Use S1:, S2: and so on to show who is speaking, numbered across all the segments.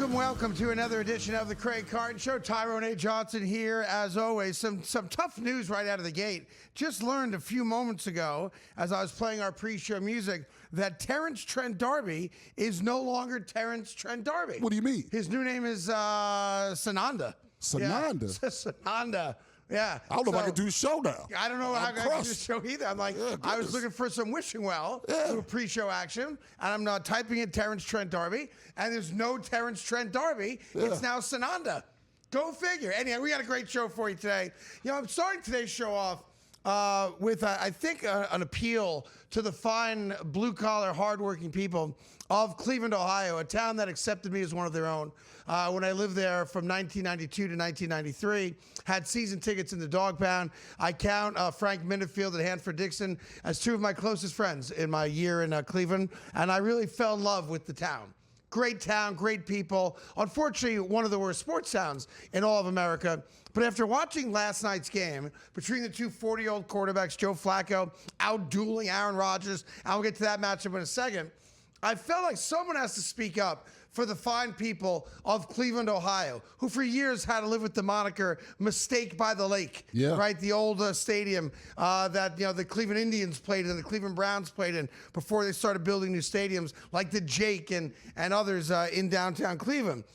S1: Welcome to another edition of the Craig Carton Show. Tyrone A. Johnson here, as always. Some tough news right out of the gate. Just learned a few moments ago, as I was playing our pre-show music, that Terrence Trent D'Arby is no longer Terrence Trent D'Arby.
S2: What do you mean?
S1: His new name is Sananda.
S2: Sananda?
S1: Yeah. Sananda. Yeah.
S2: I don't know if I can do the show now.
S1: I don't know how I can do the show either. I'm like, I was looking for some wishing well, little pre-show action, and I'm not typing in Terrence Trent D'Arby, and there's no Terrence Trent D'Arby. It's now Sananda. Go figure. Anyway, we got a great show for you today. You know, I'm starting today's show off with, I think, an appeal to the fine blue-collar, hardworking people of Cleveland, Ohio, a town that accepted me as one of their own. When I lived there from 1992 to 1993, had season tickets in the Dog Pound. I count Frank Minifield and Hanford Dixon as two of my closest friends in my year in Cleveland, and I really fell in love with the town. Great town, great people. Unfortunately, one of the worst sports towns in all of America. But after watching last night's game between the two 40-year-old quarterbacks, Joe Flacco out-dueling Aaron Rodgers, and we'll get to that matchup in a second, I felt like someone has to speak up for the fine people of Cleveland, Ohio, who for years had to live with the moniker Mistake by the Lake, right? The old stadium that the Cleveland Indians played in, the Cleveland Browns played in before they started building new stadiums like the Jake and others in downtown Cleveland.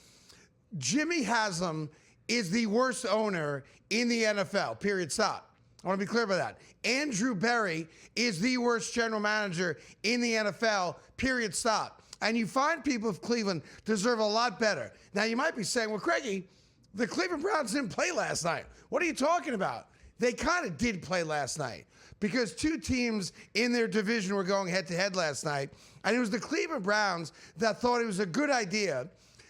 S1: Jimmy Haslam is the worst owner in the NFL, period, stop. I want to be clear about that. Andrew Berry is the worst general manager in the NFL, period, stop. And you find people of Cleveland deserve a lot better. Now, you might be saying, well, Craigie, the Cleveland Browns didn't play last night. What are you talking about? They kind of did play last night because two teams in their division were going head-to-head last night, and it was the Cleveland Browns that thought it was a good idea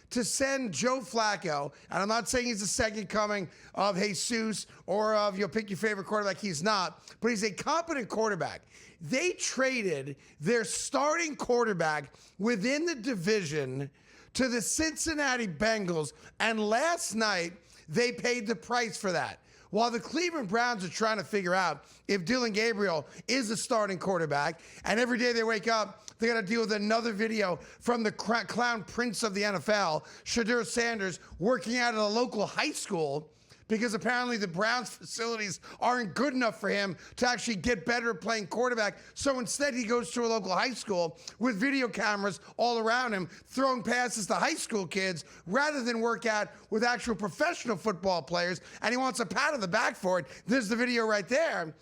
S1: to send Joe Flacco, and I'm not saying he's the second coming of Jesus or of, pick your favorite quarterback, he's not, but he's a competent quarterback. They traded their starting quarterback within the division to the Cincinnati Bengals, and last night they paid the price for that. While the Cleveland Browns are trying to figure out if Dylan Gabriel is the starting quarterback, and every day they wake up, they got to deal with another video from the clown prince of the NFL, Shedeur Sanders, working out at a local high school because apparently the Browns facilities aren't good enough for him to actually get better at playing quarterback. So instead he goes to a local high school with video cameras all around him, throwing passes to high school kids rather than work out with actual professional football players. And he wants a pat on the back for it. There's the video right there.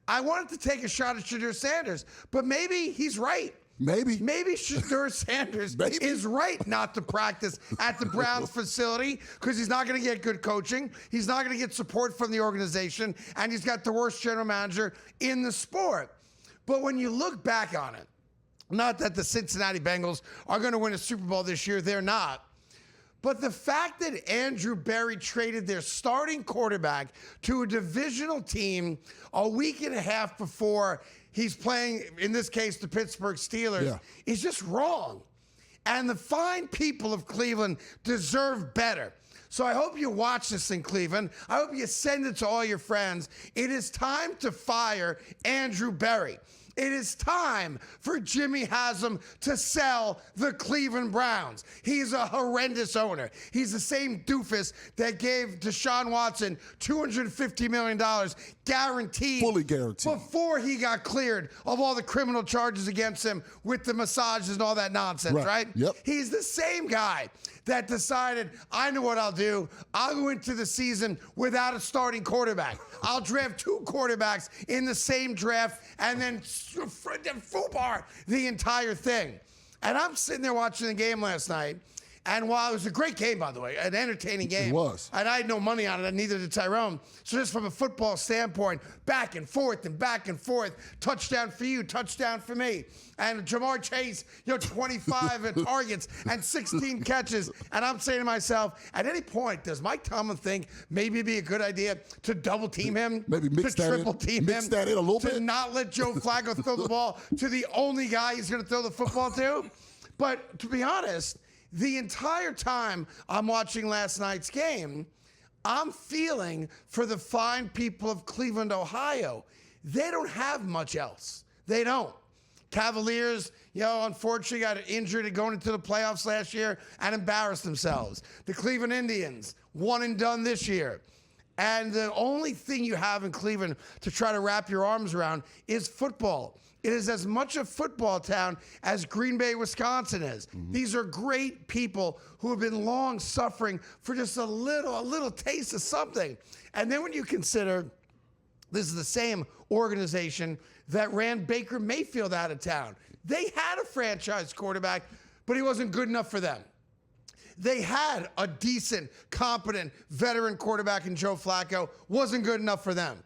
S1: I wanted to take a shot at Shedeur Sanders, but maybe he's right. Maybe Shedeur Sanders is right not to practice at the Browns facility because he's not going to get good coaching. He's not going to get support from the organization, and he's got the worst general manager in the sport. But when you look back on it, not that the Cincinnati Bengals are going to win a Super Bowl this year, they're not. But the fact that Andrew Berry traded their starting quarterback to a divisional team a week and a half before he's playing, in this case, the Pittsburgh Steelers, is just wrong. And the fine people of Cleveland deserve better. So I hope you watch this in Cleveland. I hope you send it to all your friends. It is time to fire Andrew Berry. It is time for Jimmy Haslam to sell the Cleveland Browns. He's a horrendous owner. He's the same doofus that gave Deshaun Watson $250 million guaranteed.
S2: Fully guaranteed.
S1: Before he got cleared of all the criminal charges against him with the massages and all that nonsense, right?
S2: Yep.
S1: He's the same guy that decided, I know what I'll do. I'll go into the season without a starting quarterback. I'll draft two quarterbacks in the same draft and then FUBAR the entire thing. And I'm sitting there watching the game last night, and while it was a great game, by the way, an entertaining game.
S2: It was.
S1: And I had no money on it, and neither did Tyrone. So just from a football standpoint, back and forth, touchdown for you, touchdown for me. And Jamar Chase, 25 targets and 16 catches. And I'm saying to myself, at any point, does Mike Tomlin think maybe it'd be a good idea to double team him?
S2: Maybe mix that
S1: triple team
S2: mix
S1: him?
S2: that in a little bit?
S1: To not let Joe Flacco throw the ball to the only guy he's going to throw the football to? But to be honest, the entire time I'm watching last night's game, I'm feeling for the fine people of Cleveland, Ohio. They don't have much else. They don't. Cavaliers, unfortunately got injured going into the playoffs last year and embarrassed themselves. The Cleveland Indians, one and done this year. And the only thing you have in Cleveland to try to wrap your arms around is football. It is as much a football town as Green Bay, Wisconsin is. These are great people who have been long suffering for just a little taste of something. And then when you consider this is the same organization that ran Baker Mayfield out of town. They had a franchise quarterback, but he wasn't good enough for them. They had a decent, competent, veteran quarterback in Joe Flacco, wasn't good enough for them.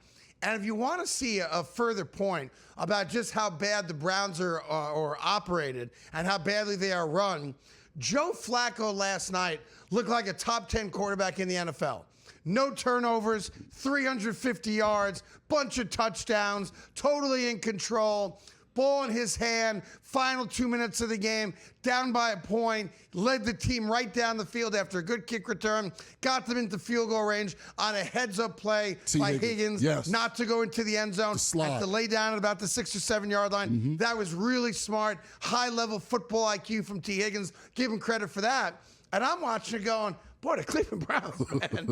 S1: And if you want to see a further point about just how bad the Browns are operated and how badly they are run, Joe Flacco last night looked like a top 10 quarterback in the NFL. No turnovers, 350 yards, bunch of touchdowns, totally in control. Ball in his hand, final 2 minutes of the game, down by a point, led the team right down the field after a good kick return, got them into field goal range on a heads-up play by Higgins, not to go into the end zone, had to lay down at about the 6 or 7 yard line. That was really smart, high-level football IQ from T. Higgins. Give him credit for that. And I'm watching it going, boy, the Cleveland Browns, man.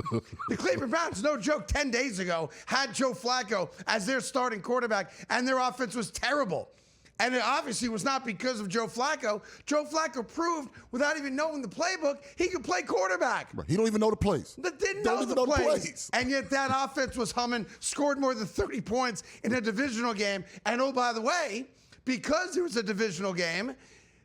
S1: The Cleveland Browns, no joke, 10 days ago, had Joe Flacco as their starting quarterback, and their offense was terrible. And it obviously was not because of Joe Flacco. Joe Flacco proved, without even knowing the playbook, he could play quarterback.
S2: Right. He don't even know the plays.
S1: But didn't know the plays. And yet that offense was humming, scored more than 30 points in a divisional game. And oh, by the way, because it was a divisional game,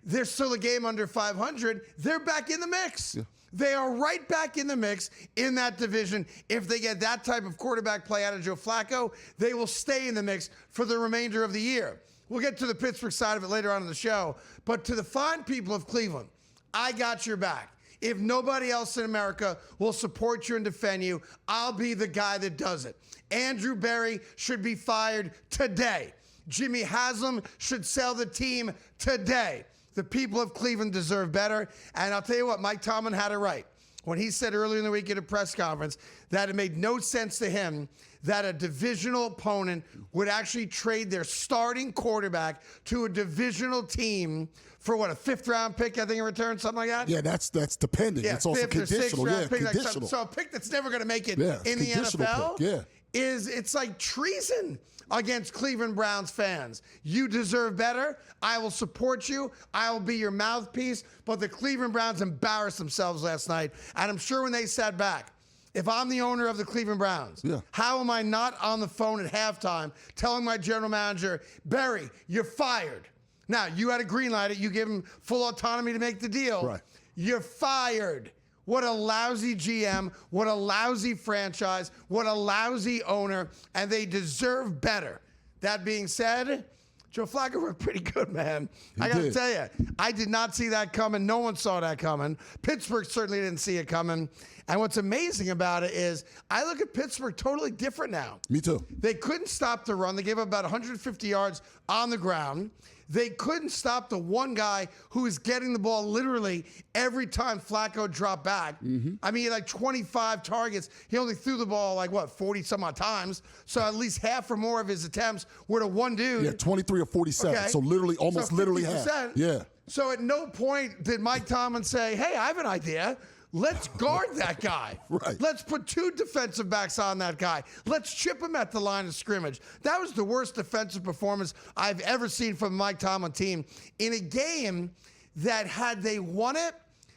S1: there's still a game under 500. They're back in the mix. Yeah. They are right back in the mix in that division. If they get that type of quarterback play out of Joe Flacco, they will stay in the mix for the remainder of the year. We'll get to the Pittsburgh side of it later on in the show. But to the fine people of Cleveland, I got your back. If nobody else in America will support you and defend you, I'll be the guy that does it. Andrew Berry should be fired today. Jimmy Haslam should sell the team today. The people of Cleveland deserve better. And I'll tell you what, Mike Tomlin had it right when he said earlier in the week at a press conference that it made no sense to him that a divisional opponent would actually trade their starting quarterback to a divisional team for what, a 5th-round pick, I think, in return, something like that?
S2: Yeah, that's dependent.
S1: Yeah,
S2: it's also conditional. Yeah,
S1: pick,
S2: conditional.
S1: So a pick that's never going to make it in the NFL it's like treason against Cleveland Browns fans. You deserve better. I will support you. I will be your mouthpiece. But the Cleveland Browns embarrassed themselves last night. And I'm sure when they sat back, if I'm the owner of the Cleveland Browns, how am I not on the phone at halftime telling my general manager, Berry, you're fired? Now, you had to greenlight it. You give him full autonomy to make the deal.
S2: Right.
S1: You're fired. What a lousy GM. What a lousy franchise. What a lousy owner. And they deserve better. That being said, Joe Flacco looked pretty good, man. I got to tell you, I did not see that coming. No one saw that coming. Pittsburgh certainly didn't see it coming. And what's amazing about it is I look at Pittsburgh totally different now.
S2: Me too.
S1: They couldn't stop the run. They gave up about 150 yards on the ground. They couldn't stop the one guy who was getting the ball literally every time Flacco dropped back. I mean, like 25 targets. He only threw the ball 40-some-odd times. So at least half or more of his attempts were to one dude.
S2: Yeah, 23 or 47. Okay. So literally half. Yeah.
S1: So at no point did Mike Tomlin say, hey, I have an idea. Let's guard that guy.
S2: Right.
S1: Let's put 2 defensive backs on that guy. Let's chip him at the line of scrimmage. That was the worst defensive performance I've ever seen from a Mike Tomlin team in a game that had they won it,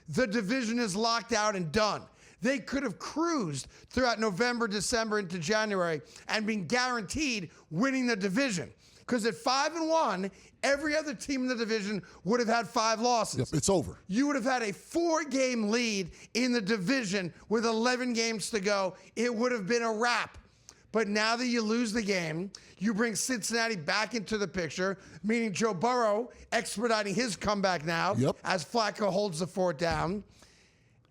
S1: the division is locked out and done. They could have cruised throughout November, December into January and been guaranteed winning the division. Because at 5-1, every other team in the division would have had 5 losses.
S2: Yep, it's over.
S1: You would have had a 4-game lead in the division with 11 games to go. It would have been a wrap. But now that you lose the game, you bring Cincinnati back into the picture, meaning Joe Burrow expediting his comeback now as Flacco holds the fort down.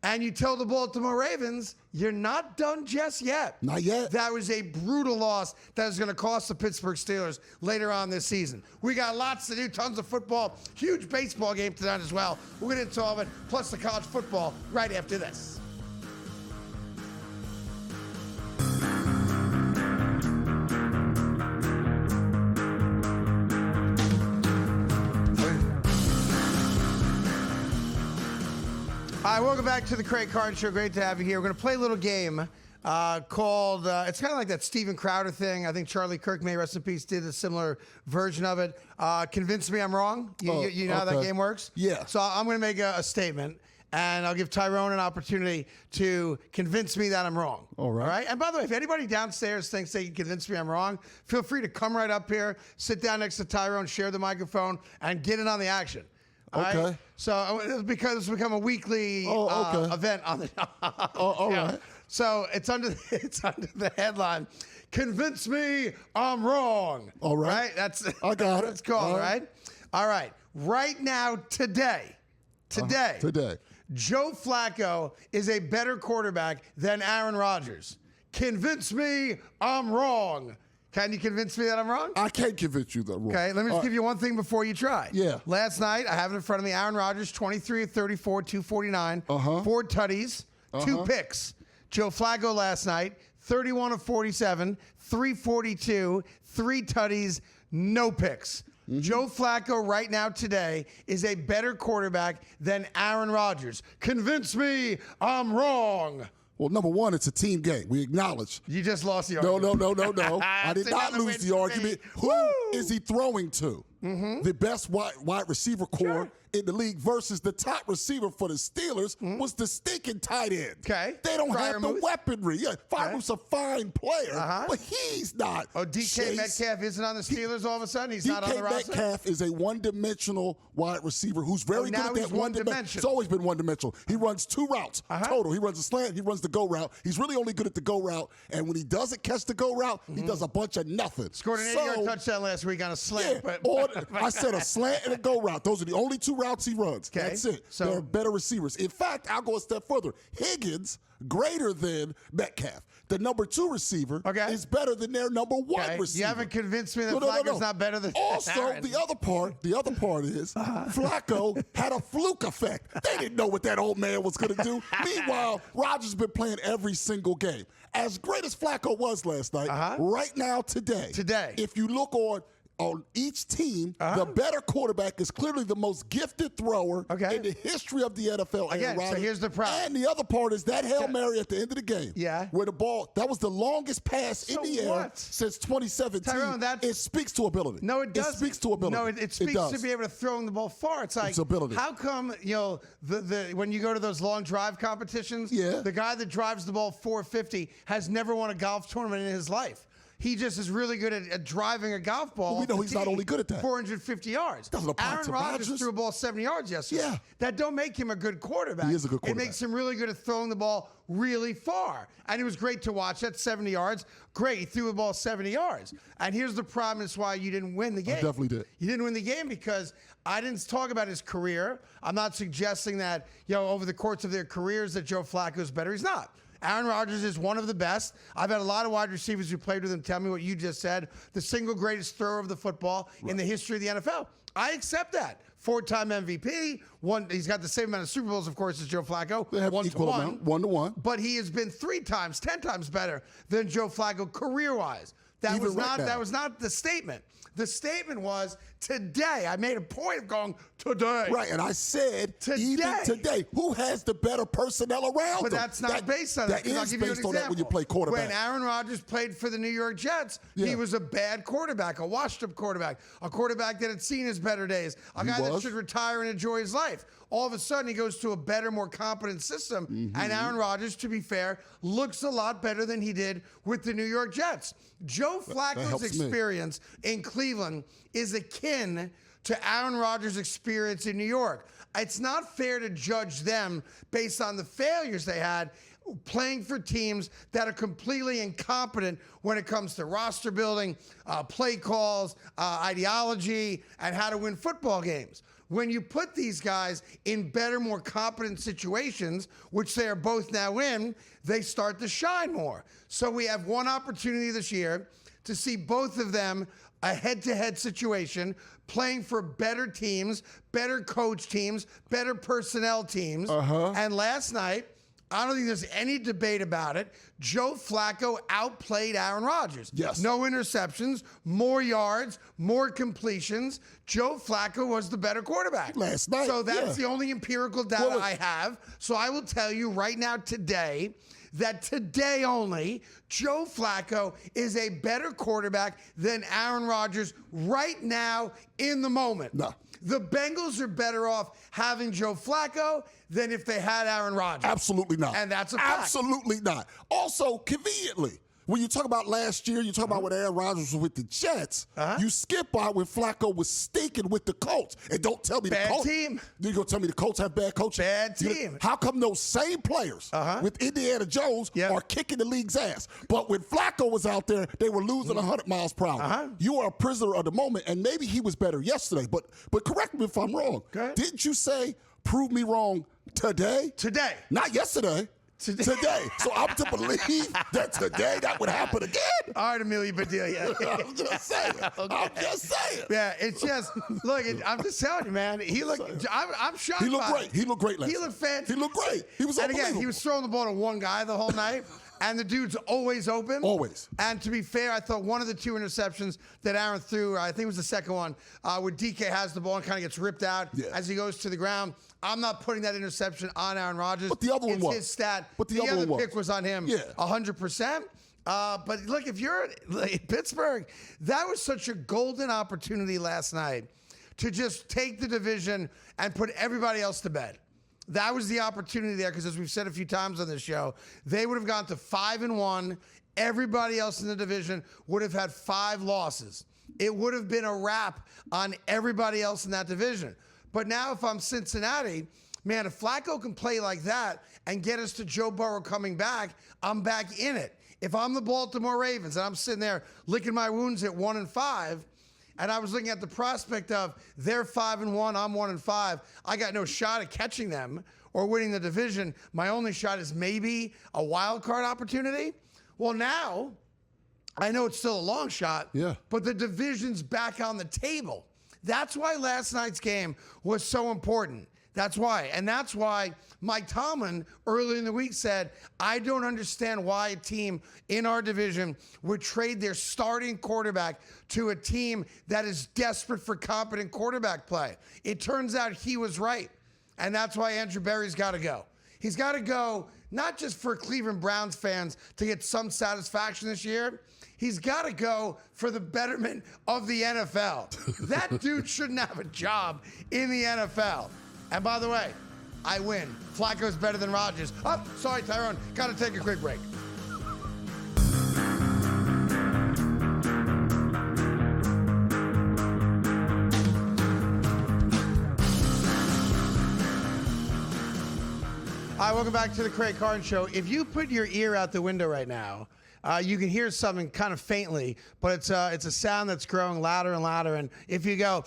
S1: And you tell the Baltimore Ravens, you're not done just yet.
S2: Not yet.
S1: That was a brutal loss that is going to cost the Pittsburgh Steelers later on this season. We got lots to do, tons of football, huge baseball game tonight as well. We'll get into all of it, plus the college football right after this. All right, welcome back to the Craig Carton Show. Great to have you here. We're going to play a little game called, it's kind of like that Steven Crowder thing. I think Charlie Kirk, may rest in peace, did a similar version of it. Convince me I'm wrong. You know how that game works?
S2: Yeah.
S1: So I'm going to make a statement, and I'll give Tyrone an opportunity to convince me that I'm wrong.
S2: All right.
S1: All right? And by the way, if anybody downstairs thinks they can convince me I'm wrong, feel free to come right up here, sit down next to Tyrone, share the microphone, and get in on the action.
S2: Okay.
S1: Right? So it's become a weekly event on the
S2: all right.
S1: So it's under the headline, "Convince me I'm wrong."
S2: All right.
S1: That's
S2: I got it.
S1: It's called, right? All right. Right now, today, Joe Flacco is a better quarterback than Aaron Rodgers. Convince me I'm wrong. Can you convince me that I'm wrong?
S2: I can't convince you that I'm wrong.
S1: Okay, let me just give you one thing before you try.
S2: Yeah.
S1: Last night, I have it in front of me, Aaron Rodgers, 23 of 34, 249, 4 tutties, 2 picks. Joe Flacco last night, 31 of 47, 342, 3 tutties, no picks. Joe Flacco right now today is a better quarterback than Aaron Rodgers. Convince me I'm wrong.
S2: Well, number one, it's a team game. We acknowledge.
S1: You just lost the argument.
S2: No. I did not lose the argument. Who is he throwing to? The best wide receiver core in the league versus the top receiver for the Steelers was the stinking tight end.
S1: Okay.
S2: They don't have the weaponry. Yeah, Freiermuth's a fine player, but he's not.
S1: Oh, DK Metcalf isn't on the Steelers all of a sudden? He's not on the roster?
S2: DK Metcalf is a one-dimensional wide receiver who's very good at that one-dimensional. It's always been one-dimensional. He runs 2 routes total. He runs a slant. He runs the go route. He's really only good at the go route. And when he doesn't catch the go route, he does a bunch of nothing.
S1: Scored an 80-yard touchdown last week on a slant.
S2: Yeah, I said a slant and a go route. Those are the only 2 routes he runs.
S1: Okay.
S2: That's it.
S1: So,
S2: they're better receivers. In fact, I'll go a step further. Higgins, greater than Metcalf. The number 2 receiver is better than their number 1 receiver.
S1: You haven't convinced me that Flacco's not better than
S2: Also,
S1: Aaron.
S2: the other part is Flacco had a fluke effect. They didn't know what that old man was going to do. Meanwhile, Rodgers has been playing every single game. As great as Flacco was last night, right now, today, if you look on each team, the better quarterback is clearly the most gifted thrower in the history of the NFL.
S1: Again, so here's the problem.
S2: And the other part is that Hail Mary at the end of the game.
S1: Yeah.
S2: Where the ball, that was the longest pass in the air since 2017.
S1: Tyrone,
S2: it speaks to ability.
S1: No, it doesn't.
S2: It speaks to ability.
S1: No, it speaks to be able to throw the ball far. It's like,
S2: it's ability.
S1: How come, when you go to those long drive competitions, the guy that drives the ball 450 has never won a golf tournament in his life? He just is really good at driving a golf ball.
S2: Well, we know he's not only good at that.
S1: 450 yards. Aaron Rodgers threw a ball 70 yards yesterday.
S2: Yeah.
S1: That don't make him a good quarterback.
S2: He is a good quarterback.
S1: It makes him really good at throwing the ball really far. And it was great to watch. That's 70 yards. Great. He threw the ball 70 yards. And here's the problem. It's why you didn't win the game.
S2: I definitely did.
S1: You didn't win the game because I didn't talk about his career. I'm not suggesting that, over the course of their careers that Joe Flacco is better. He's not. Aaron Rodgers is one of the best. I've had a lot of wide receivers who played with him tell me what you just said, the single greatest thrower of the football in the history of the NFL. I accept that. 4-time MVP. He's got the same amount of Super Bowls, of course, as Joe Flacco.
S2: They have equal amount, 1-to-1.
S1: But he has been 10 times better than Joe Flacco career-wise. That was not the statement. The statement was today. I made a point of going today.
S2: Right, and I said even today, who has the better personnel around
S1: But
S2: them?
S1: that's not based on that.
S2: That is based on that when you play quarterback.
S1: When Aaron Rodgers played for the New York Jets, he was a bad quarterback, a washed-up quarterback, a quarterback that had seen his better days, a guy that should retire and enjoy his life. All of a sudden, he goes to a better, more competent system, and Aaron Rodgers, to be fair, looks a lot better than he did with the New York Jets. Joe Flacco's experience in Cleveland is akin to Aaron Rodgers' experience in New York. It's not fair to judge them based on the failures they had playing for teams that are completely incompetent when it comes to roster building, play calls, ideology, and how to win football games. When you put these guys in better, more competent situations, which they are both now in, they start to shine more. So we have one opportunity this year to see both of them a head-to-head situation, playing for better teams, better coach teams, better personnel teams. And last night, I don't think there's any debate about it. Joe Flacco outplayed Aaron Rodgers.
S2: Yes.
S1: No interceptions, more yards, more completions. Joe Flacco was the better quarterback.
S2: Last night,
S1: So that's the only empirical data I have. So I will tell you right now today that today only, Joe Flacco is a better quarterback than Aaron Rodgers right now in the moment.
S2: No.
S1: The Bengals are better off having Joe Flacco than if they had Aaron Rodgers.
S2: Absolutely not.
S1: And that's a fact.
S2: Absolutely not. Also, conveniently, when you talk about last year, you talk about when Aaron Rodgers was with the Jets, you skip by when Flacco was stinking with the Colts. And don't tell me the Colts.
S1: Bad team.
S2: You're going to tell me the Colts have bad coaching?
S1: Bad team.
S2: How come those same players with Indiana Jones are kicking the league's ass? But when Flacco was out there, they were losing 100 miles per hour. You are a prisoner of the moment, and maybe he was better yesterday. But correct me if I'm wrong.
S1: Okay.
S2: Didn't you say, prove me wrong today?
S1: Today.
S2: Not yesterday. Today. So I'm to believe that today that would happen again?
S1: All right, Amelia Bedelia.
S2: I'm just saying.
S1: Okay.
S2: I'm just saying.
S1: Yeah, it's just, look, I'm just telling you, man. He looked, I'm shocked.
S2: He looked
S1: by
S2: great.
S1: it.
S2: He looked great last
S1: He looked fantastic.
S2: He looked great. He was
S1: And
S2: unbelievable.
S1: again, he was throwing the ball to one guy the whole night. And the dude's always open.
S2: Always.
S1: And to be fair, I thought one of the 2 interceptions that Aaron threw, I think it was the second one, where DK has the ball and kind of gets ripped out as he goes to the ground. I'm not putting that interception on Aaron Rodgers.
S2: But the other one was.
S1: It's his stat.
S2: But the other one was.
S1: pick was on him.
S2: Yeah.
S1: 100%. But look, if you're in Pittsburgh, that was such a golden opportunity last night to just take the division and put everybody else to bed. That was the opportunity there because, as we've said a few times on this show, they would have gone to 5-1. Everybody else in the division would have had 5 losses. It would have been a wrap on everybody else in that division. But now if I'm Cincinnati, man, if Flacco can play like that and get us to Joe Burrow coming back, I'm back in it. If I'm the Baltimore Ravens and I'm sitting there licking my wounds at 1-5, and I was looking at the prospect of they're 5-1, I'm 1-5. I got no shot at catching them or winning the division. My only shot is maybe a wild card opportunity. Well, now I know it's still a long shot, but the division's back on the table. That's why last night's game was so important. That's why. And that's why Mike Tomlin earlier in the week said, I don't understand why a team in our division would trade their starting quarterback to a team that is desperate for competent quarterback play. It turns out he was right. And that's why Andrew Berry's got to go. He's got to go not just for Cleveland Browns fans to get some satisfaction this year. He's got to go for the betterment of the NFL. That dude shouldn't have a job in the NFL. And by the way, I win. Flacco's better than Rodgers. Oh, sorry, Tyrone. Got to take a quick break. Hi, welcome back to the Craig Carton Show. If you put your ear out the window right now, you can hear something kind of faintly, but it's a sound that's growing louder and louder. And if you go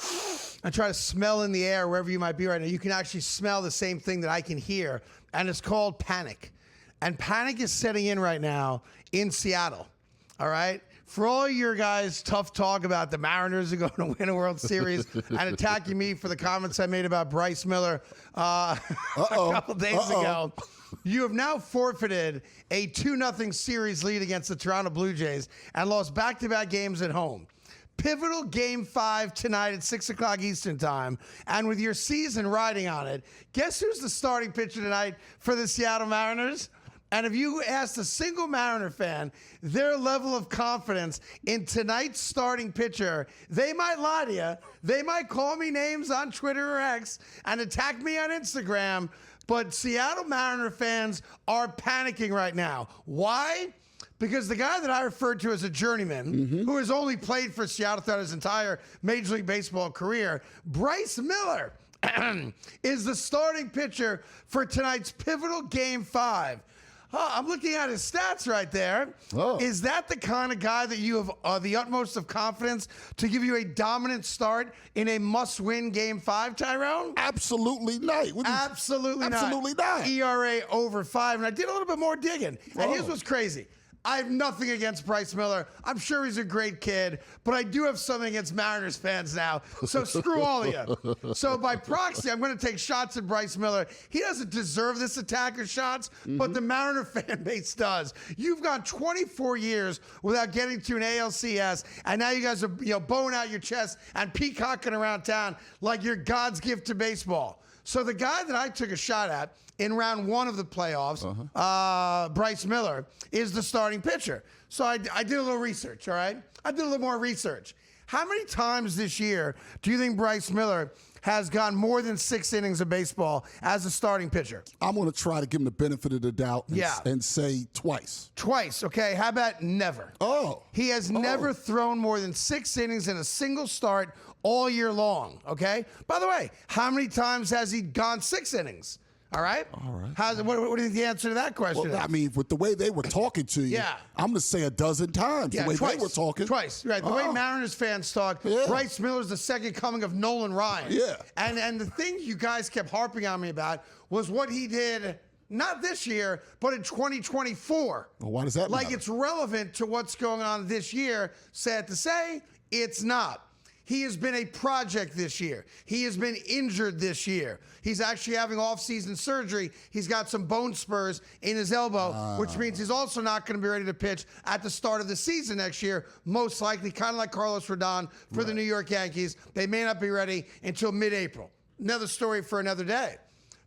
S1: and try to smell in the air wherever you might be right now, you can actually smell the same thing that I can hear, and it's called panic. And panic is setting in right now in Seattle, all right? For all your guys' tough talk about the Mariners are going to win a World Series and attacking me for the comments I made about Bryce Miller a couple days ago, you have now forfeited a 2-0 series lead against the Toronto Blue Jays and lost back-to-back games at home. Pivotal Game 5 tonight at 6 o'clock Eastern Time. And with your season riding on it, guess who's the starting pitcher tonight for the Seattle Mariners? And if you asked a single Mariner fan their level of confidence in tonight's starting pitcher, they might lie to you. They might call me names on Twitter or X and attack me on Instagram. But Seattle Mariner fans are panicking right now. Why? Because the guy that I referred to as a journeyman, who has only played for Seattle throughout his entire Major League Baseball career, Bryce Miller, is the starting pitcher for tonight's pivotal Game 5. Oh, I'm looking at his stats right there. Oh. Is that the kind of guy that you have the utmost of confidence to give you a dominant start in a must-win Game 5, Tyrone?
S2: Absolutely not.
S1: Absolutely not.
S2: Absolutely not.
S1: ERA over 5. And I did a little bit more digging. And here's what's crazy. I have nothing against Bryce Miller. I'm sure he's a great kid, but I do have something against Mariners fans now. So screw all of you. So by proxy, I'm going to take shots at Bryce Miller. He doesn't deserve this attack of shots, but the Mariner fan base does. You've gone 24 years without getting to an ALCS, and now you guys are bowing out your chest and peacocking around town like you're God's gift to baseball. So the guy that I took a shot at in round 1 of the playoffs, Bryce Miller, is the starting pitcher. So I did a little research, all right? I did a little more research. How many times this year do you think Bryce Miller has gone more than 6 innings of baseball as a starting pitcher?
S2: I'm going to try to give him the benefit of the doubt and say twice.
S1: Twice, okay. How about never?
S2: Oh.
S1: He has never thrown more than 6 innings in a single start all year long, okay? By the way, how many times has he gone 6 innings? All right?
S2: All right.
S1: What do you think the answer to that question is?
S2: I mean, with the way they were talking to you, I'm going to say a dozen times the way they were talking.
S1: Twice, right. The way Mariners fans talk, Bryce Miller's the second coming of Nolan Ryan.
S2: Yeah.
S1: And the thing you guys kept harping on me about was what he did, not this year, but in 2024.
S2: Well, why does that matter?
S1: Like it's relevant to what's going on this year. Sad to say, it's not. He has been a project this year. He has been injured this year. He's actually having off-season surgery. He's got some bone spurs in his elbow, which means he's also not going to be ready to pitch at the start of the season next year, most likely, kind of like Carlos Rodon for the New York Yankees. They may not be ready until mid-April. Another story for another day.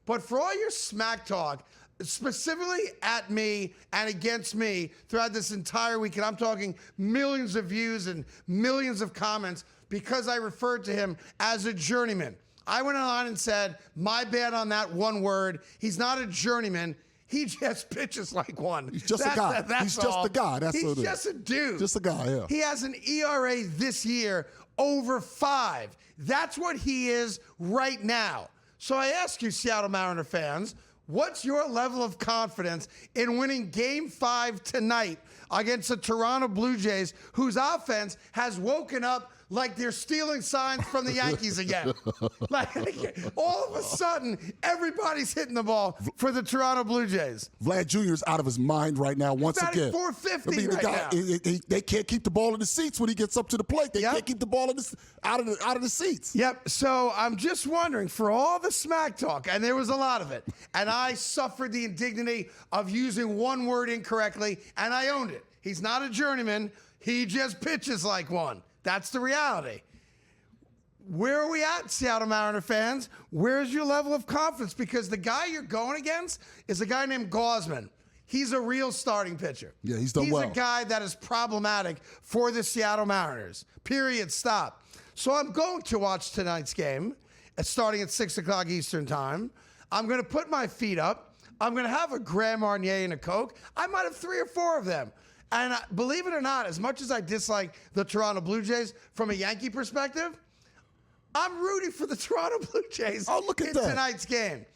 S1: But for all your smack talk, specifically at me and against me throughout this entire weekend, I'm talking millions of views and millions of comments because I referred to him as a journeyman. I went on and said, my bad on that one word. He's not a journeyman. He just pitches like one.
S2: He's just a guy. He's just a guy. That's what it is.
S1: He's just a dude.
S2: Just a guy, yeah.
S1: He has an ERA this year over 5. That's what he is right now. So I ask you, Seattle Mariner fans, what's your level of confidence in winning Game 5 tonight against the Toronto Blue Jays, whose offense has woken up like they're stealing signs from the Yankees again? Like all of a sudden, everybody's hitting the ball for the Toronto Blue Jays.
S2: Vlad Jr. is out of his mind right now once again.
S1: 450
S2: now. They can't keep the ball in the seats when he gets up to the plate. They can't keep the ball out of the seats.
S1: Yep. So I'm just wondering, for all the smack talk, and there was a lot of it, and I suffered the indignity of using one word incorrectly, and I owned it. He's not a journeyman. He just pitches like one. That's the reality. Where are we at, Seattle Mariner fans? Where's your level of confidence? Because the guy you're going against is a guy named Gausman. He's a real starting pitcher.
S2: Yeah, he's done well.
S1: He's a guy that is problematic for the Seattle Mariners. Period. Stop. So I'm going to watch tonight's game, starting at 6 o'clock Eastern time. I'm going to put my feet up. I'm going to have a Grand Marnier and a Coke. I might have 3 or 4 of them. And believe it or not, as much as I dislike the Toronto Blue Jays from a Yankee perspective, I'm rooting for the Toronto Blue Jays in tonight's game.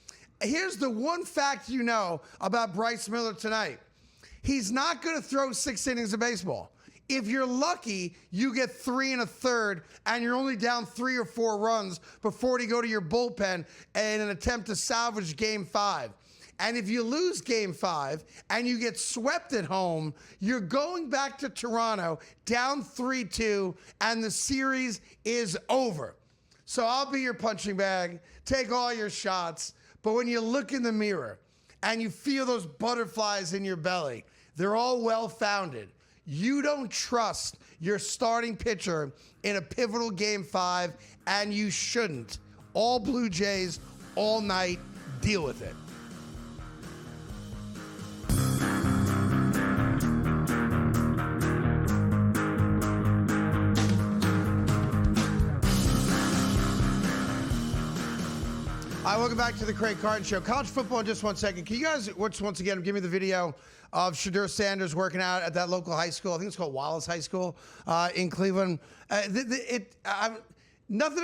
S1: Here's the one fact you know about Bryce Miller tonight. He's not going to throw 6 innings of baseball. If you're lucky, you get 3 1/3, and you're only down 3 or 4 runs before you go to your bullpen in an attempt to salvage Game 5. And if you lose Game 5 and you get swept at home, you're going back to Toronto down 3-2, and the series is over. So I'll be your punching bag, take all your shots, but when you look in the mirror and you feel those butterflies in your belly, they're all well-founded. You don't trust your starting pitcher in a pivotal Game 5, and you shouldn't. All Blue Jays, all night, deal with it. Hi, welcome back to the Craig Carton Show. College football in just 1 second. Can you guys, once again, give me the video of Shedeur Sanders working out at that local high school? I think it's called Wallace High School in Cleveland. Nothing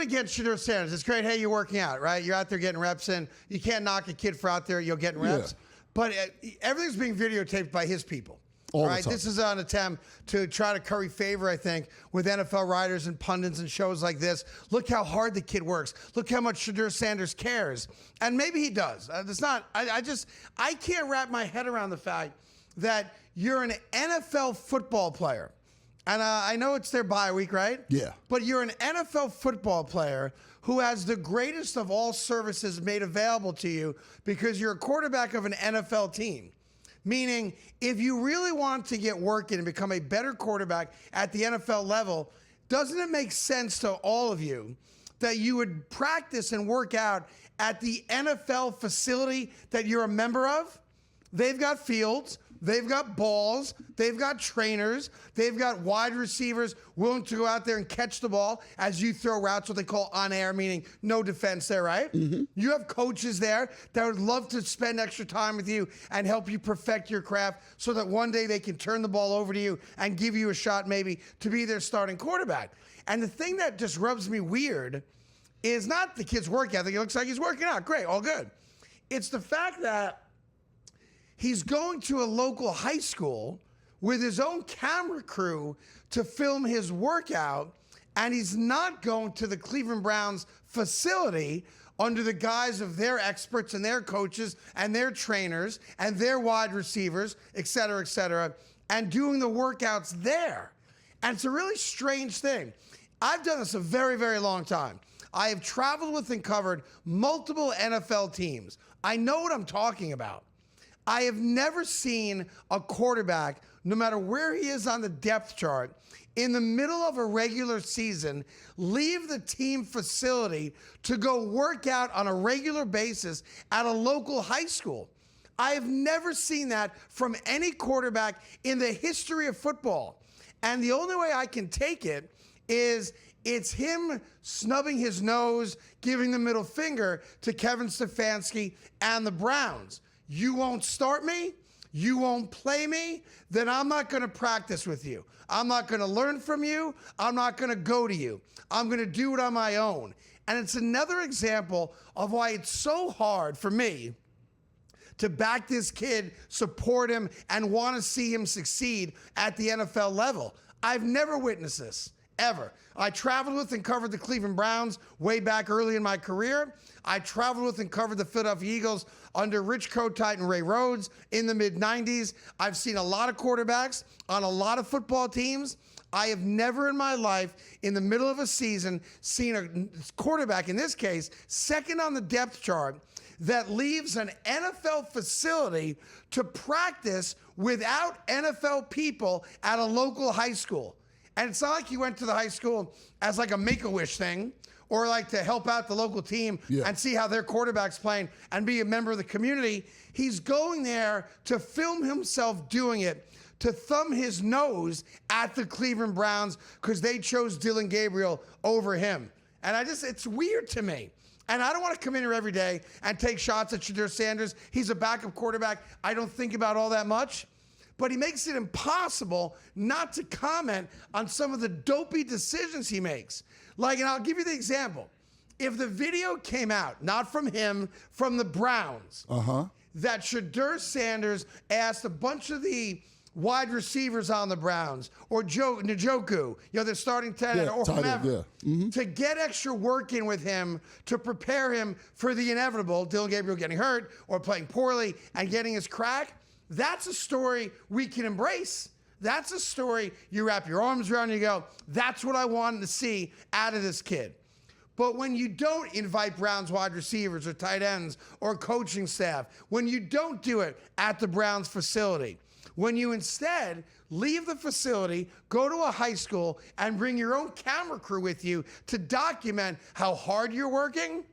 S1: against Shedeur Sanders. It's great, hey, you're working out, right? You're out there getting reps in. You can't knock a kid for out there, you'll get reps. Yeah. But everything's being videotaped by his people. All right, this is an attempt to try to curry favor, I think, with NFL writers and pundits and shows like this. Look how hard the kid works. Look how much Shedeur Sanders cares. And maybe he does. It's not, I can't wrap my head around the fact that you're an NFL football player. And I know it's their bye week, right?
S2: Yeah.
S1: But you're an NFL football player who has the greatest of all services made available to you because you're a quarterback of an NFL team. Meaning, if you really want to get work in and become a better quarterback at the NFL level, doesn't it make sense to all of you that you would practice and work out at the NFL facility that you're a member of? They've got fields. They've got balls. They've got trainers. They've got wide receivers willing to go out there and catch the ball as you throw routes, what they call on air, meaning no defense there, right? Mm-hmm. You have coaches there that would love to spend extra time with you and help you perfect your craft so that one day they can turn the ball over to you and give you a shot maybe to be their starting quarterback. And the thing that just rubs me weird is not the kid's work ethic. It looks like he's working out. Great, all good. It's the fact that he's going to a local high school with his own camera crew to film his workout, and he's not going to the Cleveland Browns facility under the guise of their experts and their coaches and their trainers and their wide receivers, et cetera, and doing the workouts there. And it's a really strange thing. I've done this a very, very long time. I have traveled with and covered multiple NFL teams. I know what I'm talking about. I have never seen a quarterback, no matter where he is on the depth chart, in the middle of a regular season, leave the team facility to go work out on a regular basis at a local high school. I have never seen that from any quarterback in the history of football. And the only way I can take it is it's him snubbing his nose, giving the middle finger to Kevin Stefanski and the Browns. You won't start me, you won't play me, then I'm not going to practice with you. I'm not going to learn from you. I'm not going to go to you. I'm going to do it on my own. And it's another example of why it's so hard for me to back this kid, support him, and want to see him succeed at the NFL level. I've never witnessed this, ever. I traveled with and covered the Cleveland Browns way back early in my career. I traveled with and covered the Philadelphia Eagles under Rich Kotite and Ray Rhodes in the mid-90s. I've seen a lot of quarterbacks on a lot of football teams. I have never in my life, in the middle of a season, seen a quarterback, in this case, second on the depth chart, that leaves an NFL facility to practice without NFL people at a local high school. And it's not like he went to the high school as like a Make-A-Wish thing or like to help out the local team and see how their quarterback's playing and be a member of the community. He's going there to film himself doing it, to thumb his nose at the Cleveland Browns because they chose Dylan Gabriel over him. And it's weird to me. And I don't want to come in here every day and take shots at Shedeur Sanders. He's a backup quarterback I don't think about all that much. But he makes it impossible not to comment on some of the dopey decisions he makes. Like, and I'll give you the example. If the video came out, not from him, from the Browns, that Shedeur Sanders asked a bunch of the wide receivers on the Browns, or Njoku, they're starting 10 or whomever, to get extra work in with him to prepare him for the inevitable, Dylan Gabriel getting hurt or playing poorly and getting his crack. That's a story we can embrace. That's a story you wrap your arms around and you go, that's what I wanted to see out of this kid. But when you don't invite Browns wide receivers or tight ends or coaching staff, when you don't do it at the Browns facility, when you instead leave the facility, go to a high school, and bring your own camera crew with you to document how hard you're working,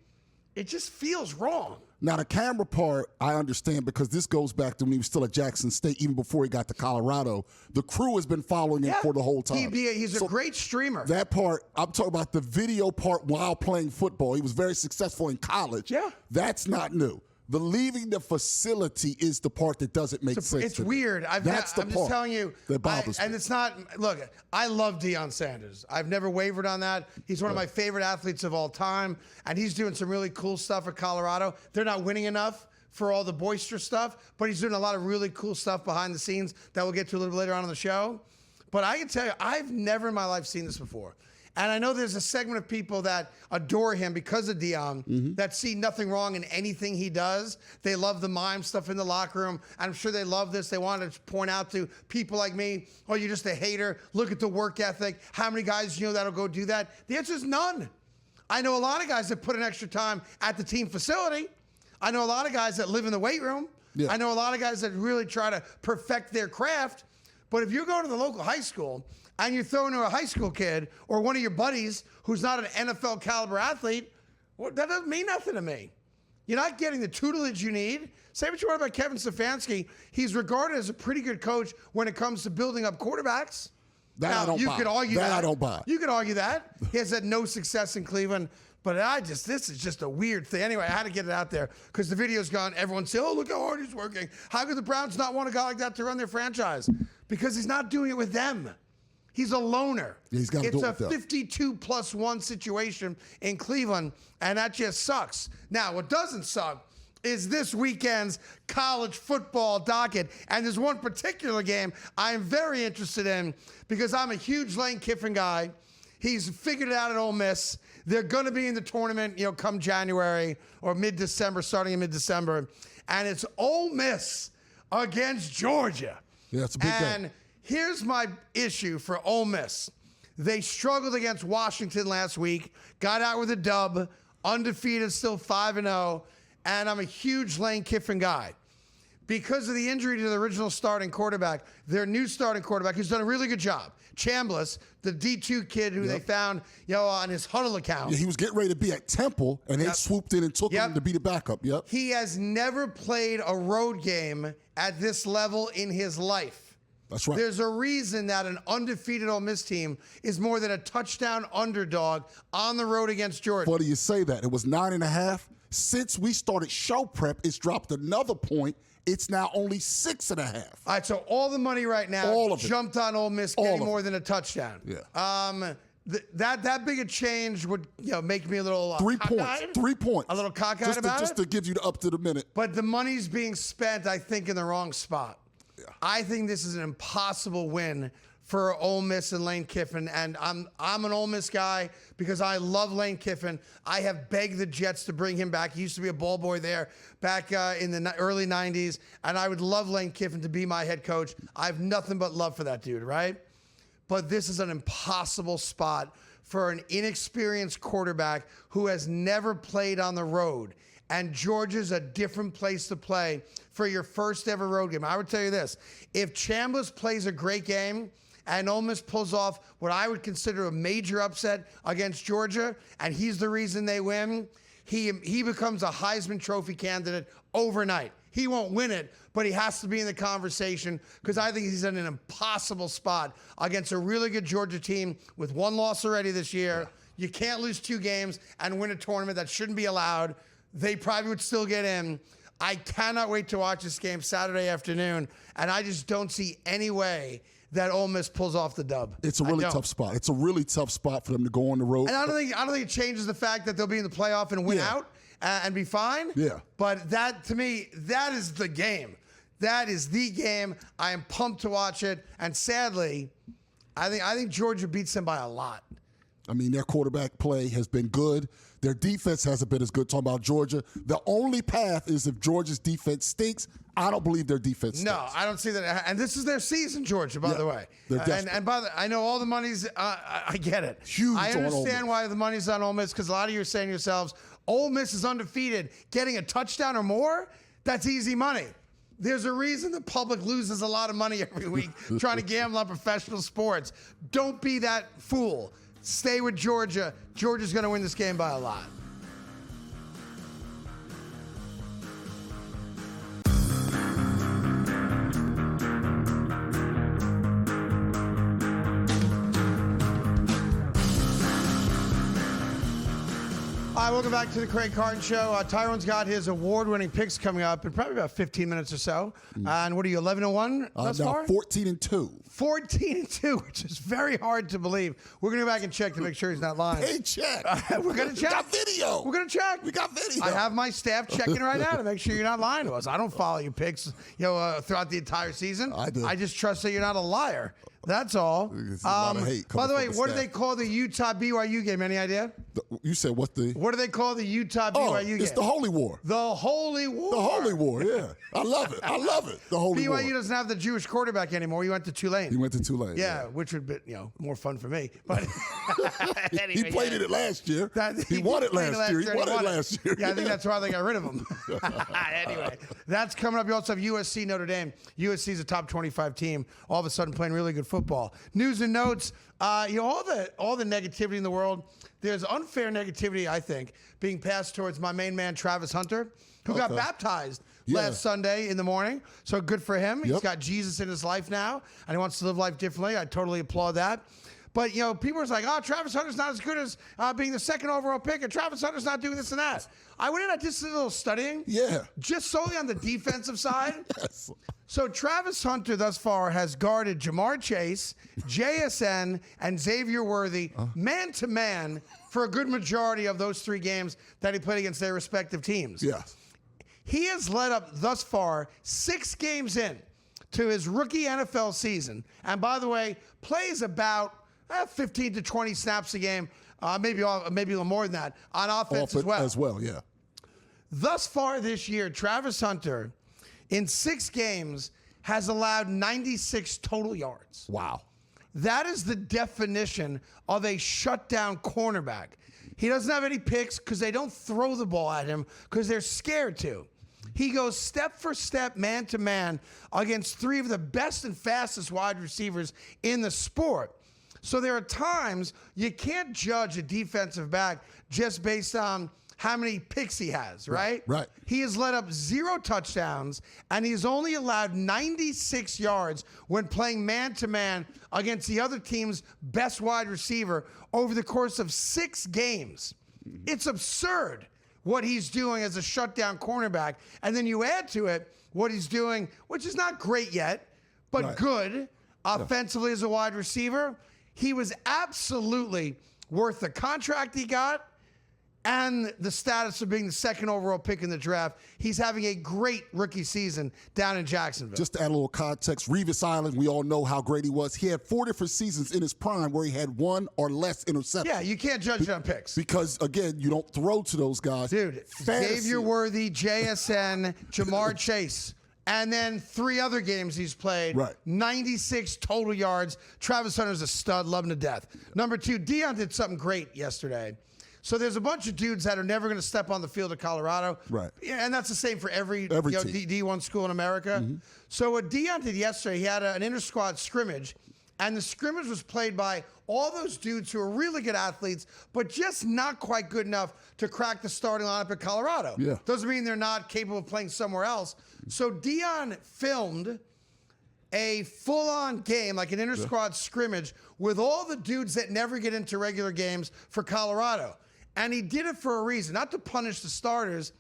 S1: it just feels wrong.
S2: Now, the camera part, I understand because this goes back to when he was still at Jackson State, even before he got to Colorado. The crew has been following him for the whole time.
S1: He's a great streamer.
S2: That part, I'm talking about the video part while playing football. He was very successful in college.
S1: Yeah.
S2: That's not new. The leaving the facility is the part that doesn't make sense.
S1: It's weird. I'm just telling you.
S2: That bothers me.
S1: And it's not, look, I love Deion Sanders. I've never wavered on that. He's one of my favorite athletes of all time, and he's doing some really cool stuff at Colorado. They're not winning enough for all the boisterous stuff, but he's doing a lot of really cool stuff behind the scenes that we'll get to a little bit later on in the show. But I can tell you, I've never in my life seen this before. And I know there's a segment of people that adore him because of Deion, that see nothing wrong in anything he does. They love the mime stuff in the locker room. I'm sure they love this. They want to point out to people like me, oh, you're just a hater. Look at the work ethic. How many guys you know that'll go do that? The answer is none. I know a lot of guys that put in extra time at the team facility. I know a lot of guys that live in the weight room. Yeah. I know a lot of guys that really try to perfect their craft. But if you're going to the local high school and you're throwing to a high school kid or one of your buddies who's not an NFL caliber athlete, well, that doesn't mean nothing to me. You're not getting the tutelage you need. Say what you want about Kevin Stefanski. He's regarded as a pretty good coach when it comes to building up quarterbacks.
S2: I don't buy.
S1: You could argue that. He has had no success in Cleveland. But this is just a weird thing. Anyway, I had to get it out there because the video's gone. Everyone's saying, oh, look how hard he's working. How could the Browns not want a guy like that to run their franchise? Because he's not doing it with them. He's a loner.
S2: Yeah, he's got to do it with them.
S1: It's a 52+1 situation in Cleveland, and that just sucks. Now, what doesn't suck is this weekend's college football docket. And there's one particular game I'm very interested in because I'm a huge Lane Kiffin guy. He's figured it out at Ole Miss. They're going to be in the tournament, come January or mid-December, starting in mid-December. And it's Ole Miss against Georgia.
S2: Yeah, it's a big game.
S1: And here's my issue for Ole Miss. They struggled against Washington last week, got out with a dub, undefeated, still 5-0, and I'm a huge Lane Kiffin guy. Because of the injury to the original starting quarterback, their new starting quarterback, who's done a really good job, Chambliss, the D2 kid who they found, on his huddle account.
S2: Yeah, he was getting ready to be at Temple, and they swooped in and took him to be the backup. Yep.
S1: He has never played a road game at this level in his life.
S2: That's right.
S1: There's a reason that an undefeated Ole Miss team is more than a touchdown underdog on the road against Georgia.
S2: Funny you say that. It was 9.5. Since we started show prep, it's dropped another point. It's now only 6.5.
S1: All right, so all the money right now jumped on Ole Miss getting more than a touchdown.
S2: Yeah.
S1: That big a change would make me a little
S2: 3 points. 3 points.
S1: A little cockeyed about it.
S2: Just to give you the up to the minute.
S1: But the money's being spent, I think, in the wrong spot. Yeah. I think this is an impossible win for Ole Miss and Lane Kiffin, and I'm an Ole Miss guy because I love Lane Kiffin. I have begged the Jets to bring him back. He used to be a ball boy there back in the early 90s, and I would love Lane Kiffin to be my head coach. I have nothing but love for that dude, right? But this is an impossible spot for an inexperienced quarterback who has never played on the road. And Georgia's a different place to play for your first ever road game. I would tell you this. If Chambliss plays a great game and Ole Miss pulls off what I would consider a major upset against Georgia, and he's the reason they win, he becomes a Heisman Trophy candidate overnight. He won't win it, but he has to be in the conversation because I think he's in an impossible spot against a really good Georgia team with one loss already this year. Yeah. You can't lose 2 games and win a tournament. That shouldn't be allowed. They probably would still get in. I cannot wait to watch this game Saturday afternoon, and I just don't see any way that Ole Miss pulls off the dub.
S2: It's a really tough spot. It's a really tough spot for them to go on the road.
S1: And I don't think it changes the fact that they'll be in the playoff and win out and be fine.
S2: Yeah.
S1: But that, to me, that is the game. That is the game. I am pumped to watch it. And sadly, I think Georgia beats them by a lot.
S2: I mean, their quarterback play has been good. Their defense hasn't been as good. Talking about Georgia, the only path is if Georgia's defense stinks. I don't believe their defense stinks.
S1: No, I don't see that. And this is their season, Georgia, by the way. And by the I know all the money's, I get it.
S2: Huge.
S1: I understand why the money's on Ole Miss because a lot of you are saying to yourselves, Ole Miss is undefeated. Getting a touchdown or more, that's easy money. There's a reason the public loses a lot of money every week trying to gamble on professional sports. Don't be that fool. Stay with Georgia. Georgia's going to win this game by a lot. Hi, welcome back to the Craig Carton Show. Tyrone's got his award-winning picks coming up in probably about 15 minutes or so. And what are you, 11-1 thus far?
S2: 14-2.
S1: 14-2, which is very hard to believe. We're going to go back and check to make sure he's not lying.
S2: Hey, check.
S1: We're going to check.
S2: We got video.
S1: We're going to check.
S2: We got video.
S1: I have my staff checking right now to make sure you're not lying to us. I don't follow your picks throughout the entire season.
S2: I do.
S1: I just trust that you're not a liar. That's all.
S2: There's a lot of hate
S1: by the way,
S2: from the
S1: what do
S2: staff.
S1: they call the Utah BYU game? Any idea?
S2: You said what the?
S1: What do they call the Utah BYU game?
S2: It's the Holy War.
S1: The Holy War.
S2: The Holy War, yeah. I love it. I love it. The Holy War.
S1: BYU doesn't have the Jewish quarterback anymore. He went to Tulane.
S2: He went to Tulane.
S1: Yeah, which would be more fun for me. But anyway,
S2: He played it last year. He won it last year. He won it last year.
S1: Yeah, I think that's why they got rid of him. Anyway, that's coming up. You also have USC Notre Dame. USC is a top 25 team. All of a sudden playing really good football. News and notes. All the negativity in the world. There's unfair negativity, I think, being passed towards my main man Travis Hunter, who got baptized last Sunday in the morning. So good for him. He's got Jesus in his life now, and he wants to live life differently. I totally applaud that. But, people are like, oh, Travis Hunter's not as good as being the second overall pick, and Travis Hunter's not doing this and that. I went in, I did a little studying. Yeah. Just solely on the defensive side. Yes. So Travis Hunter thus far has guarded Jamar Chase, JSN, and Xavier Worthy man-to-man for a good majority of those 3 games that he played against their respective teams. Yes. He has led up thus far 6 games in to his rookie NFL season. And by the way, plays about 15 to 20 snaps a game, maybe a little more than that, on offense as well.
S2: Yeah.
S1: Thus far this year, Travis Hunter, in 6 games, has allowed 96 total yards.
S2: Wow.
S1: That is the definition of a shutdown cornerback. He doesn't have any picks because they don't throw the ball at him because they're scared to. He goes step for step, man to man, against 3 of the best and fastest wide receivers in the sport. So there are times you can't judge a defensive back just based on how many picks he has, right?
S2: Right.
S1: He has led up 0 touchdowns, and he's only allowed 96 yards when playing man-to-man against the other team's best wide receiver over the course of 6 games. It's absurd what he's doing as a shutdown cornerback. And then you add to it what he's doing, which is not great yet, but good offensively as a wide receiver. He was absolutely worth the contract he got and the status of being the second overall pick in the draft. He's having a great rookie season down in Jacksonville.
S2: Just to add a little context, Revis Island, we all know how great he was. He had 4 different seasons in his prime where he had 1 or less interceptions.
S1: Yeah, you can't judge it on picks.
S2: Because, again, you don't throw to those guys.
S1: Dude, Xavier Worthy, JSN, Jamar Chase. And then 3 other games he's played. 96 total yards. Travis Hunter's a stud. Love him to death. Number 2, Deion did something great yesterday. So there's a bunch of dudes that are never going to step on the field of Colorado. Right. Yeah, and that's the same for every D1 school in America. Mm-hmm. So what Deion did yesterday, he had an inter-squad scrimmage, and the scrimmage was played by all those dudes who are really good athletes, but just not quite good enough to crack the starting lineup at Colorado. Yeah. Doesn't mean they're not capable of playing somewhere else. So Deion filmed a full-on game, like an inter-squad scrimmage, with all the dudes that never get into regular games for Colorado. And he did it for a reason, not to punish the starters.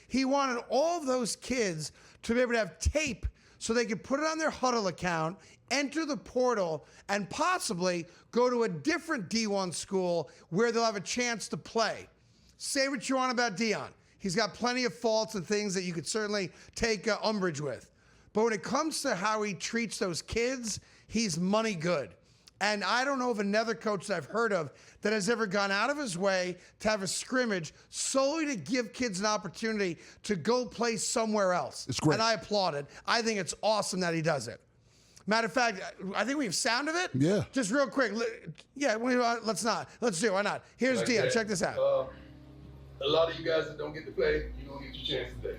S1: He wanted all of those kids to be able to have tape so they could put it on their Huddle account, enter the portal, and possibly go to a different D1 school where they'll have a chance to play. Say what you want about Deion. He's got plenty of faults and things that you could certainly take umbrage with. But when it comes to how he treats those kids, he's money good. And I don't know of another coach that I've heard of that has ever gone out of his way to have a scrimmage solely to give kids an opportunity to go play somewhere else.
S2: It's great.
S1: And I applaud it. I think it's awesome that he does it. Matter of fact, I think we have sound of it. Yeah. Just real quick. Yeah, let's not. Let's do it. Why not? Here's like Deion. Check this out.
S3: A lot of you guys that don't get to play, you're going to get your chance today.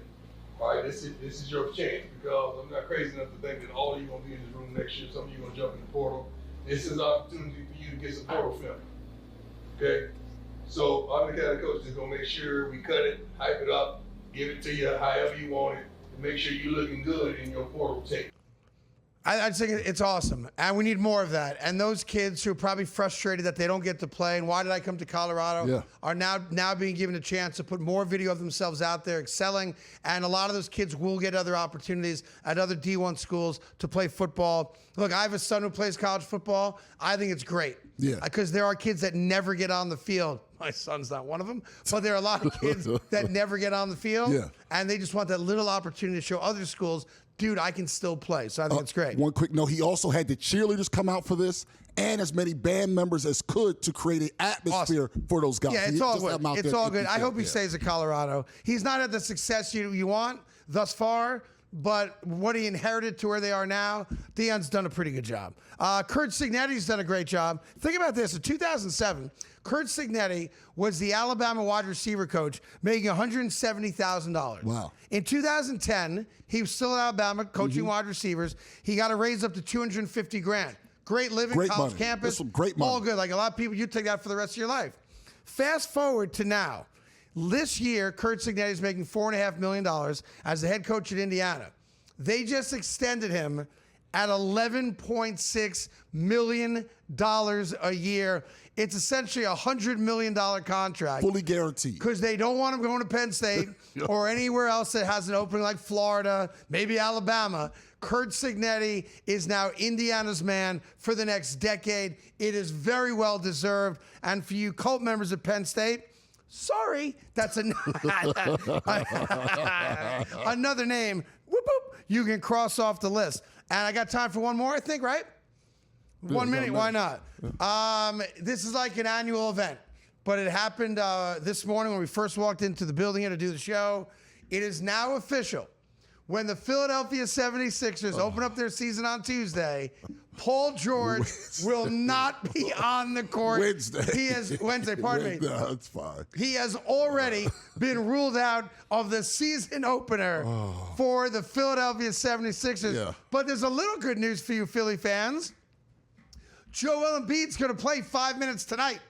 S3: All right, this is your chance because I'm not crazy enough to think that all of you are going to be in this room next year. Some of you are going to jump in the portal. This is an opportunity for you to get some portal film. Okay? So I'm the kind of coach that's going to make sure we cut it, hype it up, give it to you however you want it, and make sure you're looking good in your portal tape.
S1: I just think it's awesome, and we need more of that. And those kids who are probably frustrated that they don't get to play, and why did I come to Colorado, are now being given a chance to put more video of themselves out there excelling. And a lot of those kids will get other opportunities at other D1 schools to play football. Look, I have a son who plays college football. I think it's great. Yeah. Because there are kids that never get on the field. My son's not one of them. But there are a lot of kids that never get on the field.
S2: Yeah.
S1: And they just want that little opportunity to show other schools, dude, I can still play. So I think it's great.
S2: One quick note, he also had the cheerleaders come out for this and as many band members as could to create an atmosphere for those guys.
S1: Yeah, it's all good. It's all good. I hope he stays at Colorado. He's not had the success you want thus far, but what he inherited to where they are now, Deion's done a pretty good job. Curt Cignetti's done a great job. Think about this. In 2007, Curt Cignetti was the Alabama wide receiver coach, making $170,000.
S2: Wow.
S1: In 2010, he was still at Alabama coaching wide receivers. He got a raise up to $250,000. Great living,
S2: great
S1: college
S2: money.
S1: campus.
S2: That's some great money.
S1: All good. Like a lot of people, you take that for the rest of your life. Fast forward to now. This year, Curt Cignetti is making $4.5 million as the head coach at Indiana. They just extended him at $11.6 million a year. It's essentially a $100 million contract.
S2: Fully guaranteed.
S1: Because they don't want him going to Penn State or anywhere else that has an opening like Florida, maybe Alabama. Curt Cignetti is now Indiana's man for the next decade. It is very well deserved. And for you cult members of Penn State, sorry, that's another name. Whoop, whoop, you can cross off the list. And I got time for one more, I think, right? 1 minute, why not? This is like an annual event, but it happened this morning when we first walked into the building here to do the show. It is now official. When the Philadelphia 76ers open up their season on Tuesday, Paul George will not be on the court. Wednesday, pardon me.
S2: No, that's fine.
S1: He has already been ruled out of the season opener for the Philadelphia 76ers.
S2: Yeah.
S1: But there's a little good news for you Philly fans. Joel Embiid's going to play 5 minutes tonight.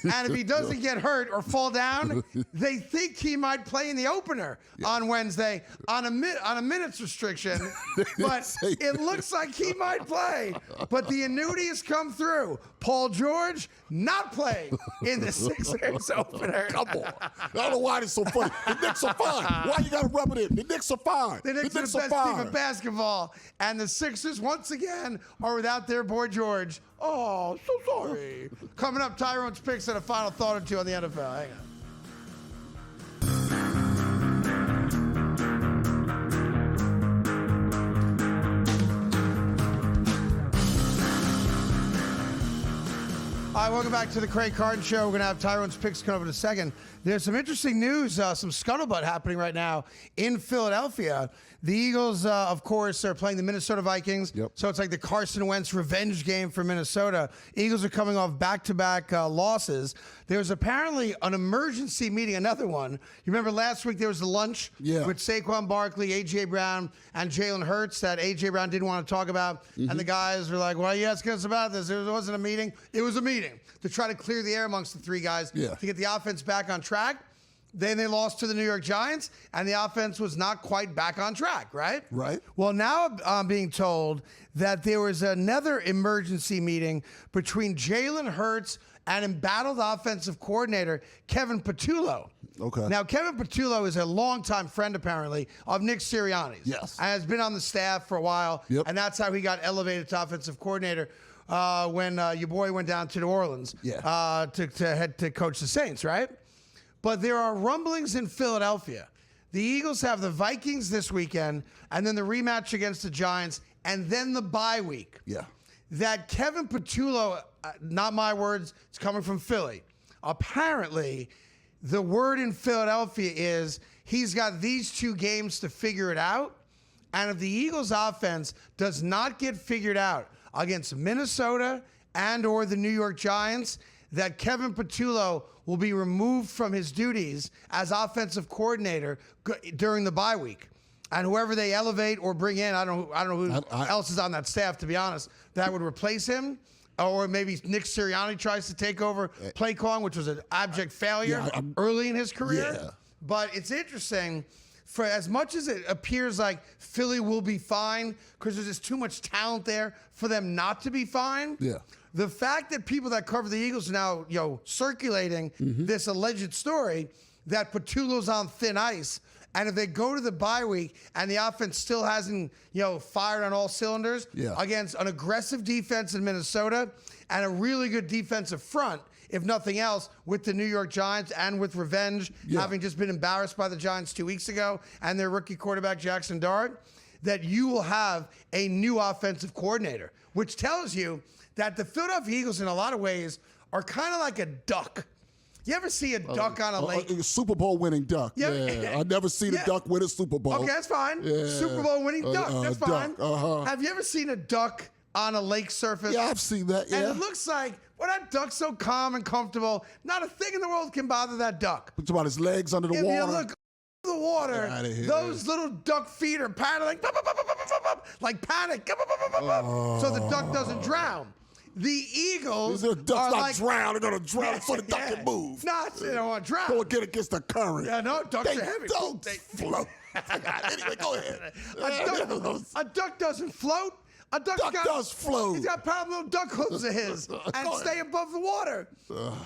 S1: And if he doesn't get hurt or fall down, they think he might play in the opener on Wednesday on a minutes restriction. But it looks like he might play. But the annuity has come through. Paul George not playing in the Sixers opener.
S2: Come on. I don't know why it's so funny. The Knicks are fine. Why you got to rub it in? The Knicks are fine.
S1: The Knicks are the best team in basketball. And the Sixers, once again, are without their boy George. Oh, so sorry. Coming up, Tyrone's picks and a final thought or two on the NFL. Hang on. All right, welcome back to the Craig Carton Show. We're going to have Tyrone's picks coming up in a second. There's some interesting news, some scuttlebutt happening right now in Philadelphia. The Eagles, of course, are playing the Minnesota Vikings.
S2: Yep.
S1: So it's like the Carson Wentz revenge game for Minnesota. Eagles are coming off back-to-back losses. There's apparently an emergency meeting, another one. You remember last week there was the lunch with Saquon Barkley, A.J. Brown, and Jalen Hurts that A.J. Brown didn't want to talk about. And the guys were like, why are you asking us about this? It wasn't a meeting. It was a meeting to try to clear the air amongst the three guys to get the offense back on track. Then they lost to the New York Giants, and the offense was not quite back on track, right?
S2: Right.
S1: Well, now I'm being told that there was another emergency meeting between Jalen Hurts and embattled offensive coordinator Kevin Patullo.
S2: Okay.
S1: Now, Kevin Patullo is a longtime friend, apparently, of Nick Sirianni's.
S2: Yes.
S1: And has been on the staff for a while, and that's how he got elevated to offensive coordinator when your boy went down to New Orleans to head to coach the Saints, right? But there are rumblings in Philadelphia. The Eagles have the Vikings this weekend, and then the rematch against the Giants, and then the bye week.
S2: Yeah.
S1: That Kevin Patullo, not my words, it's coming from Philly. Apparently, the word in Philadelphia is he's got these two games to figure it out, and if the Eagles' offense does not get figured out against Minnesota and or the New York Giants, that Kevin Patullo will be removed from his duties as offensive coordinator during the bye week. And whoever they elevate or bring in, I don't know who else is on that staff, to be honest, that would replace him. Or maybe Nick Sirianni tries to take over play calling, which was an abject failure early in his career.
S2: Yeah.
S1: But it's interesting. For as much as it appears like Philly will be fine because there's just too much talent there for them not to be fine.
S2: Yeah.
S1: The fact that people that cover the Eagles are now, circulating this alleged story that Patullo's on thin ice, and if they go to the bye week and the offense still hasn't, fired on all cylinders against an aggressive defense in Minnesota and a really good defensive front if nothing else, with the New York Giants and with revenge, having just been embarrassed by the Giants 2 weeks ago and their rookie quarterback, Jackson Dart, that you will have a new offensive coordinator, which tells you that the Philadelphia Eagles, in a lot of ways, are kind of like a duck. You ever see a duck on a lake?
S2: A Super Bowl winning duck. Yeah. I never seen a duck win a Super Bowl.
S1: Okay, that's fine. Super Bowl winning duck. That's fine. Have you ever seen a duck on a lake surface?
S2: Yeah, I've seen that. Yeah.
S1: And it looks like, well, that duck's so calm and comfortable. Not a thing in the world can bother that duck.
S2: It's about his legs under the
S1: If
S2: water.
S1: you look the water, those little duck feet are paddling like panic, so the duck doesn't drown. The Eagles
S2: the duck's
S1: are
S2: not
S1: like
S2: drown. They're gonna drown so the duck can move.
S1: No, they don't want to drown.
S2: Go get against the current.
S1: Yeah, no, ducks are heavy.
S2: Don't float. Anyway, go ahead.
S1: A duck doesn't float. A duck
S2: does float.
S1: He's got powerful little duck hooves of his and stay above the water.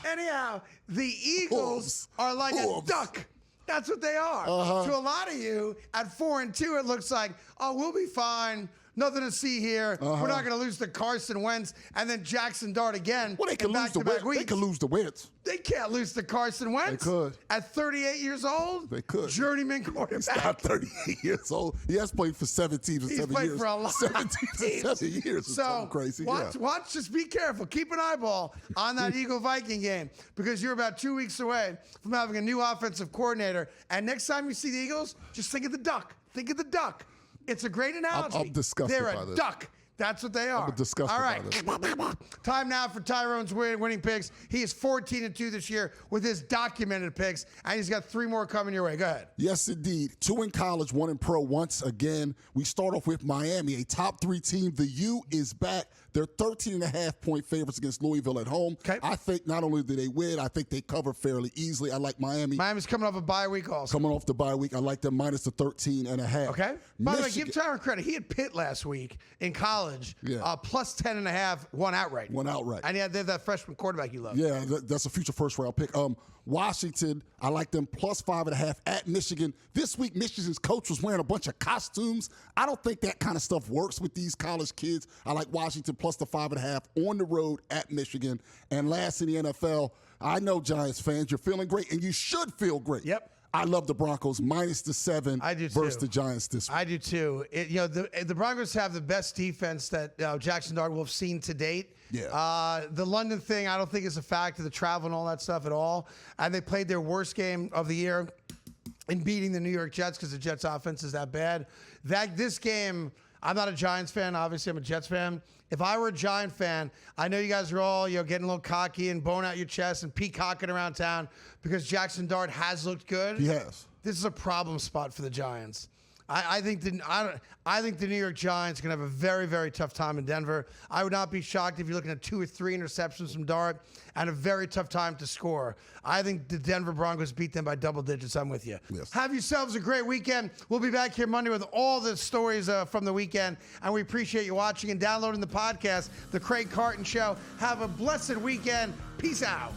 S1: Anyhow, the Eagles are like a duck. That's what they are. To a lot of you, at 4-2, it looks like, oh, we'll be fine. Nothing to see here. We're not going to lose to Carson Wentz and then Jackson Dart again.
S2: Well, they can lose the Wentz. They can lose the Wentz.
S1: They can't lose to Carson Wentz.
S2: They could.
S1: At 38 years old?
S2: They could.
S1: Journeyman quarterback.
S2: He's not 38 years old. He has played for 7 teams in 7 years.
S1: He's played for a lot
S2: 17
S1: of teams.
S2: 7 years is something crazy.
S1: Watch, just be careful. Keep an eyeball on that Eagle-Viking game because you're about 2 weeks away from having a new offensive coordinator. And next time you see the Eagles, just think of the duck. Think of the duck. It's a great analogy.
S2: I'm disgusted
S1: They're
S2: by
S1: a
S2: this.
S1: duck. That's what they are.
S2: I'm disgusted
S1: All right.
S2: by this.
S1: Time now for Tyrone's winning picks. He is 14-2 this year with his documented picks, and he's got 3 more coming your way. Go ahead.
S2: Yes, indeed. 2 in college, 1 in pro once again. We start off with Miami, a top 3 team. The U is back. They're 13.5-point favorites against Louisville at home.
S1: Okay.
S2: I think not only do they win, I think they cover fairly easily. I like Miami.
S1: Miami's coming off a bye week also.
S2: Coming off the bye week, I like them minus the 13.5.
S1: Okay. By the way, give Tyrone credit. He had Pitt last week in college.
S2: Yeah.
S1: Plus 10.5, won outright.
S2: Won outright.
S1: And they had that freshman quarterback you love.
S2: Yeah, that's a future first-round pick. Washington, I like them plus 5.5 at Michigan. This week, Michigan's coach was wearing a bunch of costumes. I don't think that kind of stuff works with these college kids. I like Washington plus the 5.5 on the road at Michigan. And last in the NFL, I know Giants fans, you're feeling great, and you should feel great.
S1: Yep.
S2: I love the Broncos minus the 7 versus the Giants this week.
S1: I do too. The Broncos have the best defense that Jackson Dart will have seen to date.
S2: Yeah.
S1: The London thing, I don't think is a factor, the travel and all that stuff at all. And they played their worst game of the year in beating the New York Jets because the Jets' offense is that bad. This game, I'm not a Giants fan. Obviously, I'm a Jets fan. If I were a Giant fan, I know you guys are all getting a little cocky and blowing out your chest and peacocking around town because Jackson Dart has looked good.
S2: He has.
S1: This is a problem spot for the Giants. I think the New York Giants are going to have a very, very tough time in Denver. I would not be shocked if you're looking at 2 or 3 interceptions from Dart and a very tough time to score. I think the Denver Broncos beat them by double digits. I'm with you.
S2: Yes.
S1: Have yourselves a great weekend. We'll be back here Monday with all the stories from the weekend, and we appreciate you watching and downloading the podcast, The Craig Carton Show. Have a blessed weekend. Peace out.